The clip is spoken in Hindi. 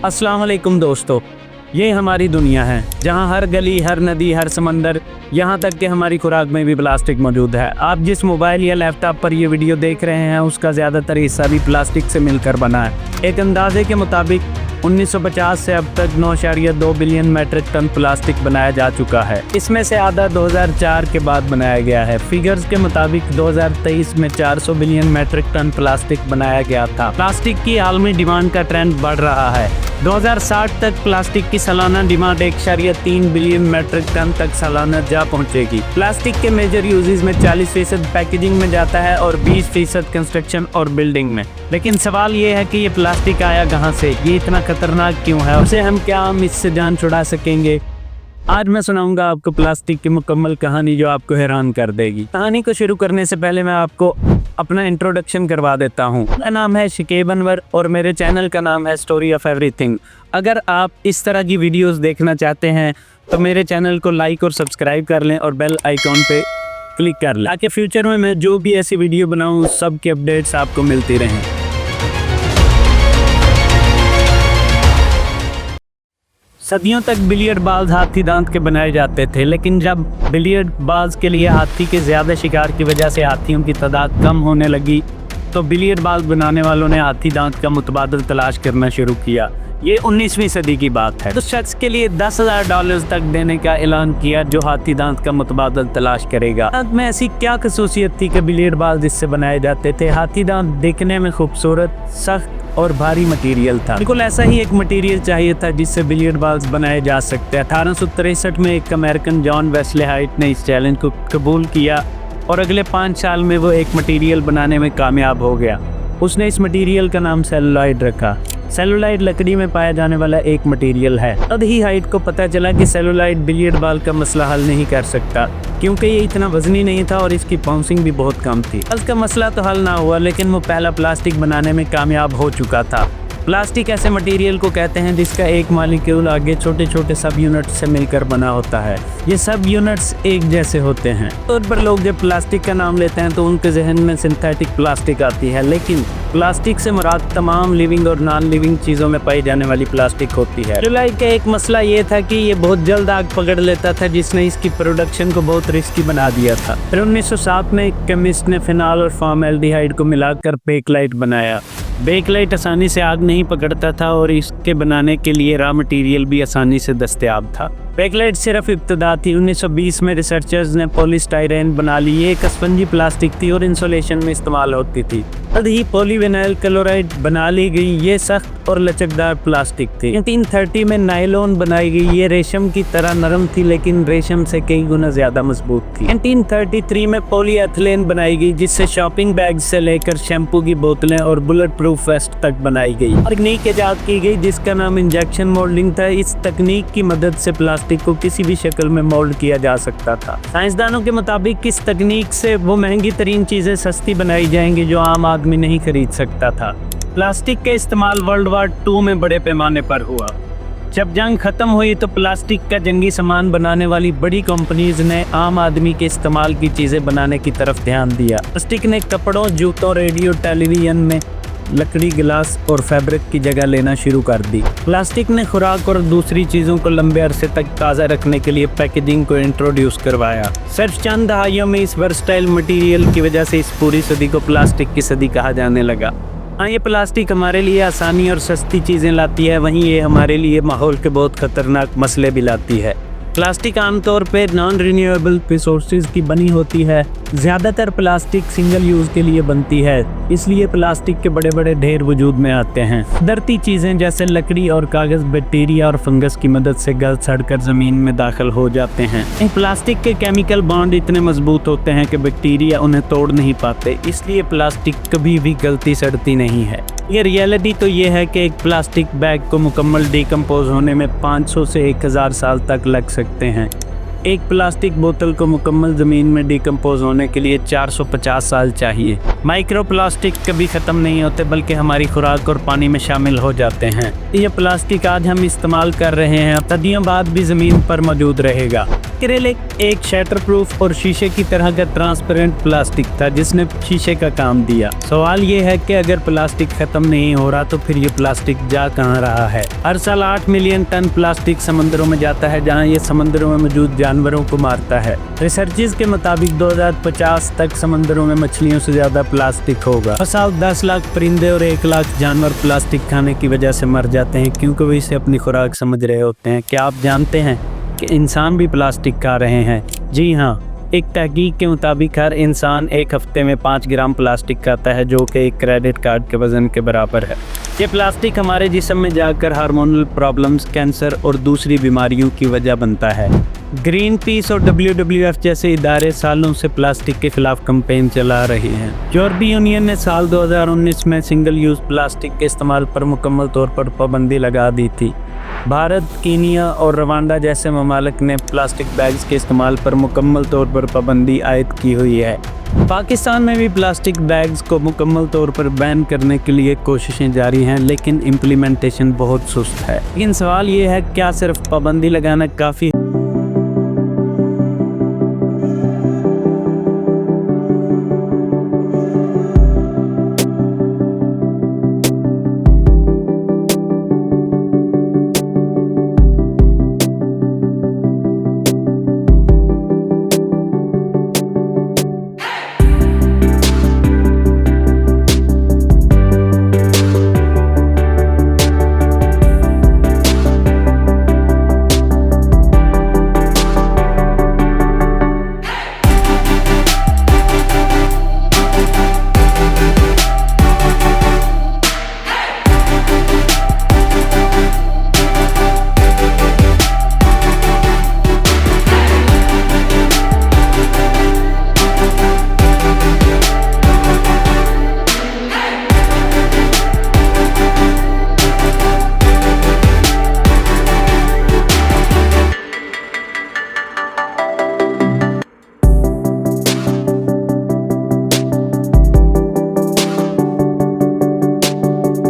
अस्सलाम वालेकुम दोस्तों, ये हमारी दुनिया है जहाँ हर गली, हर नदी, हर समंदर, यहाँ तक कि हमारी खुराक में भी प्लास्टिक मौजूद है। आप जिस मोबाइल या लैपटॉप पर ये वीडियो देख रहे हैं उसका ज़्यादातर हिस्सा भी प्लास्टिक से मिलकर बना है। एक अंदाजे के मुताबिक 1950 से अब तक 9.2 बिलियन मेट्रिक टन प्लास्टिक बनाया जा चुका है। इसमें से आधा 2004 के बाद बनाया गया है। फिगर्स के मुताबिक 2023 में 400 बिलियन मेट्रिक टन प्लास्टिक बनाया गया था। प्लास्टिक की आलमी डिमांड का ट्रेंड बढ़ रहा है। 2060 तक प्लास्टिक की सालाना डिमांड 1.3 बिलियन मेट्रिक टन तक सालाना जा पहुंचेगी। प्लास्टिक के मेजर यूजेस में 40% पैकेजिंग में जाता है और 20% कंस्ट्रक्शन और बिल्डिंग में। लेकिन सवाल ये है कि ये प्लास्टिक आया कहाँ से, ये इतना खतरनाक क्यों है, उसे हम क्या इससे जान छुड़ा सकेंगे। आज मैं सुनाऊंगा आपको प्लास्टिक की मुकम्मल कहानी जो आपको हैरान कर देगी। कहानी को शुरू करने से पहले मैं आपको अपना इंट्रोडक्शन करवा देता हूँ। मेरा नाम है शिकेब अनवर और मेरे चैनल का नाम है स्टोरी ऑफ एवरीथिंग। अगर आप इस तरह की वीडियोस देखना चाहते हैं तो मेरे चैनल को लाइक और सब्सक्राइब कर लें और बेल आइकॉन पे क्लिक कर लें ताकि फ्यूचर में मैं जो भी ऐसी वीडियो बनाऊँ सब की अपडेट्स आपको मिलती रहें। सदियों तक बिलियर्ड बाल्स हाथी दांत के बनाए जाते थे, लेकिन जब बिलियर्ड बाल्स के लिए हाथी के ज़्यादा शिकार की वजह से हाथियों की तादाद कम होने लगी तो बिलियर्ड बाल्स बनाने वालों ने हाथी दांत का मुतबादल तलाश करना शुरू किया। ये 19वीं सदी की बात है। तो शख्स के लिए $10,000 तक देने का ऐलान किया जो हाथी दांत का मुतबादल तलाश करेगा। दांत में ऐसी क्या खसूसियत थी कि बिलियर्ड बाल्स इससे बनाए जाते थे। हाथी दांत दिखने में खूबसूरत, सख्त और भारी मटेरियल था। बिल्कुल ऐसा ही एक मटेरियल चाहिए था जिससे बिलियर्ड बाल्स बनाए जा सकते हैं। 1863 में एक अमेरिकन जॉन वेस्ले हाइट ने इस चैलेंज को कबूल किया और अगले 5 साल में वो एक मटेरियल बनाने में कामयाब हो गया। उसने इस मटेरियल का नाम सेलुलॉइड रखा। सेलुलॉइड लकड़ी में पाया जाने वाला एक मटेरियल है। तब ही हाइट को पता चला कि सेलुलॉइड बिलियर्ड बाल का मसला हल नहीं कर सकता क्योंकि ये इतना वजनी नहीं था और इसकी बाउंसिंग भी बहुत कम थी। उसका मसला तो हल ना हुआ, लेकिन वो पहला प्लास्टिक बनाने में कामयाब हो चुका था। प्लास्टिक ऐसे मटेरियल को कहते हैं जिसका एक मॉलिक्यूल आगे छोटे छोटे सब यूनिट से मिलकर बना होता है। ये सब यूनिट्स एक जैसे होते हैं। तौर पर लोग जब प्लास्टिक का नाम लेते हैं तो उनके जहन में सिंथेटिक प्लास्टिक आती है, लेकिन प्लास्टिक से मुराद तमाम लिविंग और नॉन लिविंग चीज़ों में पाई जाने वाली प्लास्टिक होती है। सेलुलॉइड का एक मसला ये था कि ये बहुत जल्द आग पकड़ लेता था, जिसने इसकी प्रोडक्शन को बहुत रिस्की बना दिया था। फिर 1907 में एक केमिस्ट ने फिनाल और फॉर्मल्डिहाइड को मिलाकर बेकलाइट बनाया। बेकलाइट आसानी से आग नहीं पकड़ता था और इसके बनाने के लिए रॉ मटेरियल भी आसानी से दस्तयाब था। बेकलाइट सिर्फ इब्तदा थी। 1920 में रिसर्चर्स ने पॉलीस्टाइरेन बना ली। ये एक स्पंजी प्लास्टिक थी और इंसुलेशन में इस्तेमाल होती थी। तद ही पॉलीविनाइल क्लोराइड बना ली गई। ये सख्त और लचकदार प्लास्टिक थी। 1930 में नायलॉन बनाई गई। ये रेशम की तरह नरम थी लेकिन रेशम से कई गुना ज्यादा मजबूत थी। 1933 में पॉलीएथिलीन बनाई गई जिससे शॉपिंग बैग से लेकर शैम्पू की बोतलें और बुलेट प्रूफ वेस्ट तक बनाई गई। तकनीक ईजाद की गई जिसका नाम इंजेक्शन मोल्डिंग था। इस तकनीक की मदद से प्लास्टिक को किसी भी शक्ल में मोल्ड किया जा सकता था। साइंसदानों के मुताबिक इस तकनीक से वो महंगी तरीन चीजें सस्ती बनाई जाएंगी जो आम आदमी नहीं खरीद सकता था। प्लास्टिक का इस्तेमाल वर्ल्ड वार 2 में बड़े पैमाने पर हुआ। जब जंग खत्म हुई तो प्लास्टिक का जंगी सामान बनाने वाली बड़ी कंपनीज ने आम आदमी के इस्तेमाल की चीजें बनाने की तरफ ध्यान दिया। प्लास्टिक ने कपड़ों, जूतों, रेडियो, टेलीविजन में लकड़ी, गिलास और फैब्रिक की जगह लेना शुरू कर दी। प्लास्टिक ने खुराक और दूसरी चीज़ों को लंबे अरसे तक ताज़ा रखने के लिए पैकेजिंग को इंट्रोड्यूस करवाया। सिर्फ चंद दहाइयों में इस वर्सटाइल मटेरियल की वजह से इस पूरी सदी को प्लास्टिक की सदी कहा जाने लगा। हाँ, ये प्लास्टिक हमारे लिए आसानी और सस्ती चीज़ें लाती है, वहीं ये हमारे लिए माहौल के बहुत खतरनाक मसले भी लाती है। प्लास्टिक आमतौर पर नॉन रिन्यूएबल रिसोर्सेज की बनी होती है। ज़्यादातर प्लास्टिक सिंगल यूज़ के लिए बनती है, इसलिए प्लास्टिक के बड़े बड़े ढेर वजूद में आते हैं। कुदरती चीज़ें जैसे लकड़ी और कागज़ बैक्टीरिया और फंगस की मदद से गल सड़कर ज़मीन में दाखिल हो जाते हैं। प्लास्टिक के केमिकल बॉन्ड इतने मजबूत होते हैं कि बैक्टीरिया उन्हें तोड़ नहीं पाते, इसलिए प्लास्टिक कभी भी गलती सड़ती नहीं है। ये रियलिटी तो ये है कि एक प्लास्टिक बैग को मुकम्मल डिकम्पोज होने में 500 से 1000 साल तक लग सकते हैं। एक प्लास्टिक बोतल को मुकम्मल ज़मीन में डिकम्पोज होने के लिए 450 साल चाहिए। माइक्रो प्लास्टिक कभी ख़त्म नहीं होते बल्कि हमारी खुराक और पानी में शामिल हो जाते हैं। ये प्लास्टिक आज हम इस्तेमाल कर रहे हैं, सदियों बाद भी ज़मीन पर मौजूद रहेगा। एक्रेलिक एक शटर प्रूफ और शीशे की तरह का ट्रांसपेरेंट प्लास्टिक था जिसने शीशे का काम दिया। सवाल ये है कि अगर प्लास्टिक खत्म नहीं हो रहा तो फिर ये प्लास्टिक जा कहाँ रहा है। हर साल 8 मिलियन टन प्लास्टिक समंदरों में जाता है जहाँ ये समंदरों में मौजूद जानवरों को मारता है। रिसर्चेस के मुताबिक 2050 तक समंदरों में मछलियों से ज्यादा प्लास्टिक होगा। हर साल 10 लाख परिंदे और 1 लाख जानवर प्लास्टिक खाने की वजह से मर जाते हैं क्योंकि वो इसे अपनी खुराक समझ रहे होते हैं। क्या आप जानते हैं कि इंसान भी प्लास्टिक खा रहे हैं? जी हाँ, एक तहकीक के मुताबिक हर इंसान एक हफ्ते में 5 ग्राम प्लास्टिक खाता है जो कि एक क्रेडिट कार्ड के वजन के बराबर है। ये प्लास्टिक हमारे जिस्म में जाकर हार्मोनल प्रॉब्लम्स, कैंसर और दूसरी बीमारियों की वजह बनता है। ग्रीन पीस और WWF जैसे इदारे सालों से प्लास्टिक के खिलाफ कैंपेन चला रहे हैं। यूरोपीय यूनियन ने साल 2019 में सिंगल यूज प्लास्टिक के इस्तेमाल पर मुकम्मल तौर पर पाबंदी लगा दी थी। भारत, कीनिया और रवांडा जैसे ममालिक ने प्लास्टिक बैग्स के इस्तेमाल पर मुकम्मल तौर पर पाबंदी आयद की हुई है। पाकिस्तान में भी प्लास्टिक बैग्स को मुकम्मल तौर पर बैन करने के लिए कोशिशें जारी हैं, लेकिन इम्प्लीमेंटेशन बहुत सुस्त है। लेकिन सवाल ये है, क्या सिर्फ पाबंदी लगाना काफ़ी